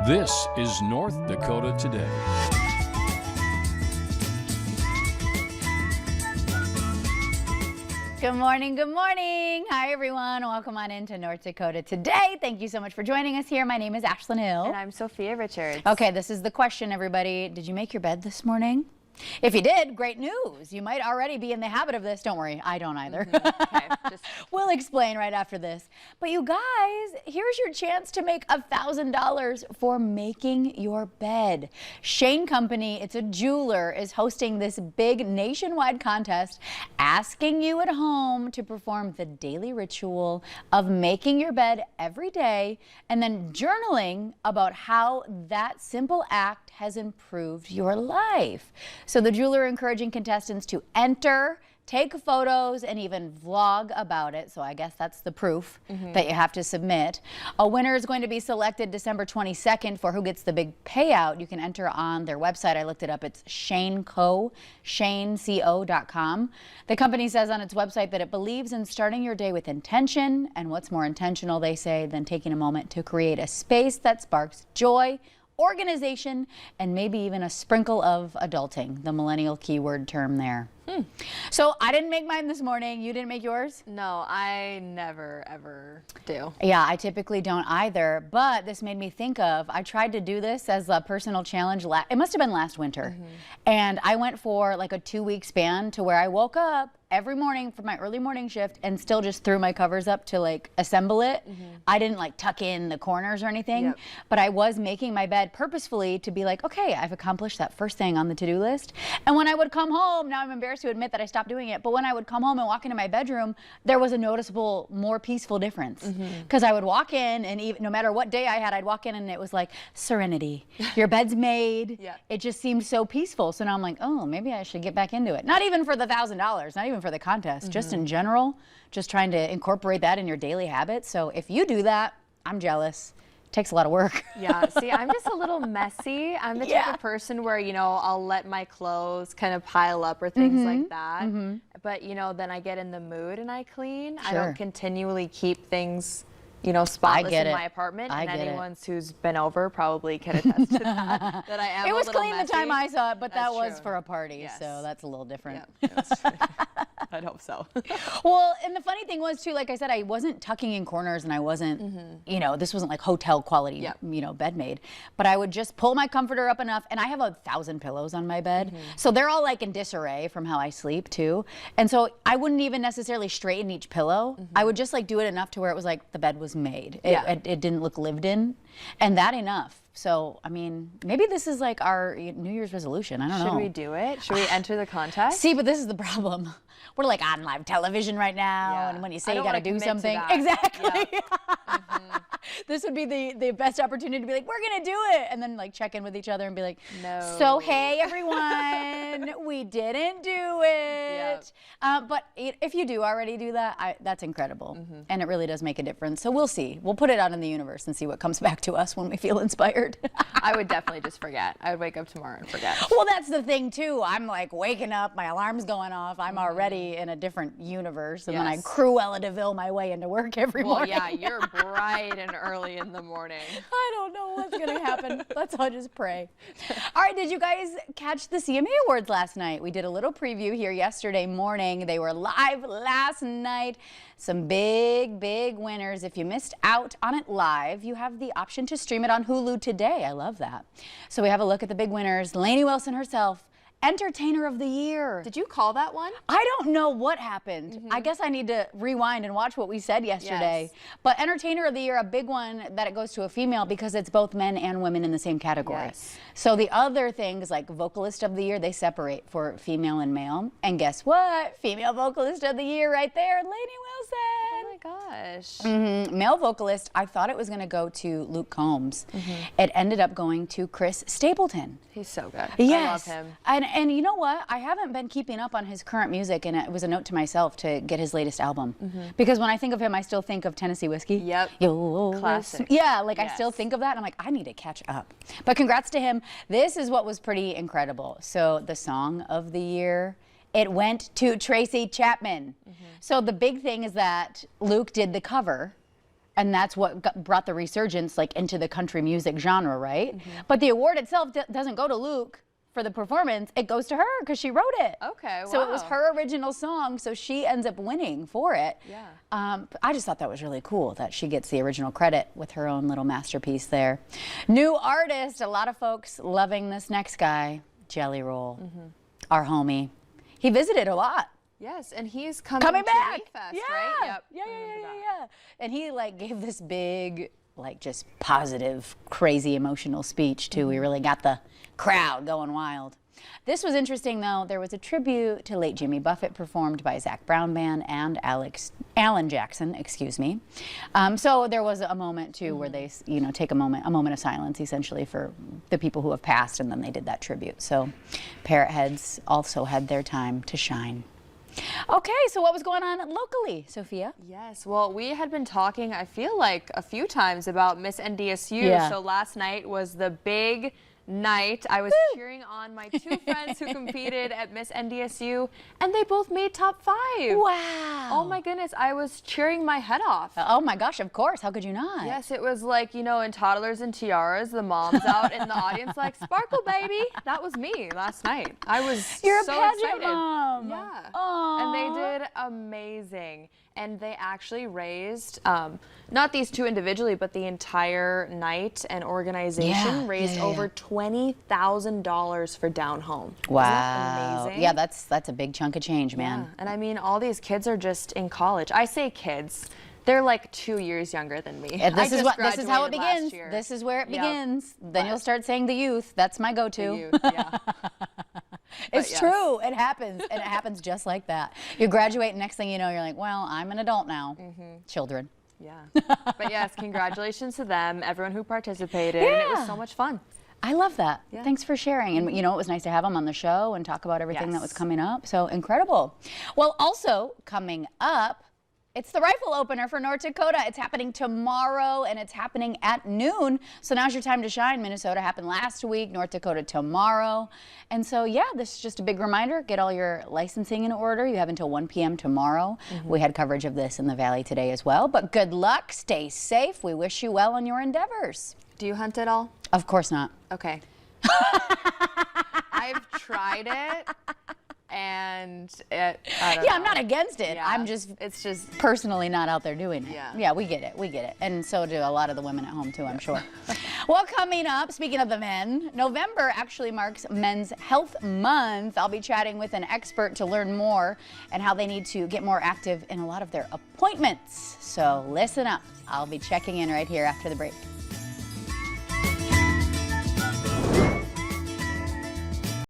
This is North Dakota Today. Good morning, good morning. Hi, everyone. Welcome on into North Dakota Today. Thank you so much for joining us here. My name is Ashlyn Hill. And I'm Sophia Richards. Okay, this is the question, everybody. Did you make your bed this morning? If you did, great news. You might already be in the habit of this. Don't worry, I don't either. Okay, We'll explain right after this. But you guys, here's your chance to make $1,000 for making your bed. Shane Company, it's a jeweler, is hosting this big nationwide contest asking you at home to perform the daily ritual of making your bed every day and then journaling about how that simple act has improved your life. So the jeweler encouraging contestants to enter, take photos, and even vlog about it. So I guess that's the proof that you have to submit. A winner is going to be selected December 22nd for who gets the big payout. You can enter on their website. I looked it up. It's shaneco.com. The company says on its website that it believes in starting your day with intention. And what's more intentional, they say, than taking a moment to create a space that sparks joy, organization, and maybe even a sprinkle of adulting, the millennial keyword term there. So I didn't make mine this morning. You didn't make yours? No, I never, ever do. Yeah, I typically don't either, but this made me think of, I tried to do this as a personal challenge. It must have been last winter. And I went for like a 2-week span to where I woke up every morning for my early morning shift and still just threw my covers up to like assemble it. I didn't like tuck in the corners or anything, but I was making my bed purposefully to be like, okay, I've accomplished that first thing on the to-do list. And when I would come home, now I'm embarrassed to admit that I stopped doing it, but when I would come home and walk into my bedroom, there was a noticeable, more peaceful difference. Because I would walk in and even, no matter what day I had, I'd walk in and it was like, serenity, your bed's made. It just seemed so peaceful. So now I'm like, oh, maybe I should get back into it. Not even for the $1,000, not even for the contest, just in general, just trying to incorporate that in your daily habits. So if you do that, I'm jealous. Takes a lot of work. Yeah, see, I'm just a little messy. I'm the type of person where, you know, I'll let my clothes kind of pile up or things like that. But, you know, then I get in the mood and I clean. I don't continually keep things, you know, spotless in my apartment. And anyone who's been over probably can attest to that, that I am It was a little clean messy. the time I saw it, but that was true. for a party, so that's a little different. I'd hope so. Well, and the funny thing was too, like I said, I wasn't tucking in corners and I wasn't, you know, this wasn't like hotel quality, you know, bed made, but I would just pull my comforter up enough, and I have 1,000 pillows on my bed. So they're all like in disarray from how I sleep too. And so I wouldn't even necessarily straighten each pillow. I would just like do it enough to where it was like the bed was made. It didn't look lived in, and that enough. So, I mean, maybe this is like our New Year's resolution. I don't know. Should we do it? Should we enter the contest? See, but this is the problem. We're like on live television right now, and when you say you got to do something, exactly. This would be the best opportunity to be like, we're gonna do it, and then like check in with each other and be like, no. So hey everyone, we didn't do it. But if you do already do that, that's incredible, and it really does make a difference. So we'll see. We'll put it out in the universe and see what comes back to us when we feel inspired. I would definitely just forget. I would wake up tomorrow and forget. Well, that's the thing too. I'm like waking up, my alarm's going off. I'm already in a different universe, and then I Cruella de Vil my way into work every morning. Well, yeah, you're bright and early in the morning. I don't know what's gonna happen. Let's all just pray. All right, did you guys catch the CMA Awards last night? We did a little preview here yesterday morning. They were live last night. Some big winners. If you missed out on it live, you have the option to stream it on Hulu today. I love that. So we have a look at the big winners. Lainey Wilson herself, Entertainer of the Year. Did you call that one? I don't know what happened. I guess I need to rewind and watch what we said yesterday. But Entertainer of the Year, a big one that it goes to a female because it's both men and women in the same category. So the other things like Vocalist of the Year, they separate for female and male. And guess what? Female Vocalist of the Year right there, Lainey Wilson. Oh my gosh. Male vocalist, I thought it was going to go to Luke Combs. It ended up going to Chris Stapleton. He's so good. Yes. I love him. And you know what? I haven't been keeping up on his current music, and it was a note to myself to get his latest album. Because when I think of him, I still think of Tennessee Whiskey. Yep. Classic. Yeah, like I still think of that, and I'm like, I need to catch up. But congrats to him. This is what was pretty incredible. So the song of the year, it went to Tracy Chapman. So the big thing is that Luke did the cover, And that's what brought the resurgence like into the country music genre, right? But the award itself doesn't go to Luke for the performance. It goes to her because she wrote it. Okay, wow. So it was her original song, so she ends up winning for it. Yeah. I just thought that was really cool that she gets the original credit with her own little masterpiece there. New artist, a lot of folks loving this next guy, Jelly Roll, our homie. He visited a lot. Yes, and he's coming back. to Fest, Yeah. right? Yep. Yeah. And he like gave this big, like just positive, crazy emotional speech too. We really got the crowd going wild. This was interesting though. There was a tribute to late Jimmy Buffett performed by Zac Brown Band and Alan Jackson, excuse me. So there was a moment too where they, take a moment of silence essentially for the people who have passed, and then they did that tribute. So Parrot Heads also had their time to shine. Okay, so what was going on locally, Sophia? Yes, well, we had been talking, I feel like, a few times about Miss NDSU. Yeah. So last night was the big night. I was cheering on my two friends who competed at Miss NDSU, and they both made top 5. Wow. Oh my goodness, I was cheering my head off. Oh my gosh, of course. How could you not? Yes, it was like, in Toddlers and Tiaras, the moms out in the audience like, "Sparkle, baby." That was me last night. I was You're so a pageant excited. mom. Yeah. Aww. And they did amazing. And they actually raised, not these two individually, but the entire night and organization raised over $20,000 for Down Home. Wow. Isn't that amazing? Yeah, that's a big chunk of change, man. Yeah. And I mean, all these kids are just in college. I say kids. They're like 2 years younger than me. And this is how it graduated last begins. year. This is where it Yep. begins. Then you'll start saying the youth. That's my go-to. The youth, yeah. It's true. It happens, and it happens just like that. You graduate, and next thing you know, you're like, well, I'm an adult now. Children. Yeah. But yes, congratulations to them, everyone who participated. And it was so much fun. I love that. Yeah. Thanks for sharing. And it was nice to have them on the show and talk about everything that was coming up. So incredible. Well, also coming up, it's the rifle opener for North Dakota. It's happening tomorrow, and it's happening at noon. So now's your time to shine. Minnesota happened last week, North Dakota tomorrow. And so, yeah, this is just a big reminder. Get all your licensing in order. You have until 1 p.m. tomorrow. We had coverage of this in the Valley today as well. But good luck. Stay safe. We wish you well on your endeavors. Do you hunt at all? Of course not. Okay. I've tried it, and I don't know. I'm not against it. Yeah. It's just personally not out there doing it. Yeah. We get it. And so do a lot of the women at home too, I'm sure. Well, coming up, speaking of the men, November actually marks Men's Health Month. I'll be chatting with an expert to learn more and how they need to get more active in a lot of their appointments. So listen up. I'll be checking in right here after the break.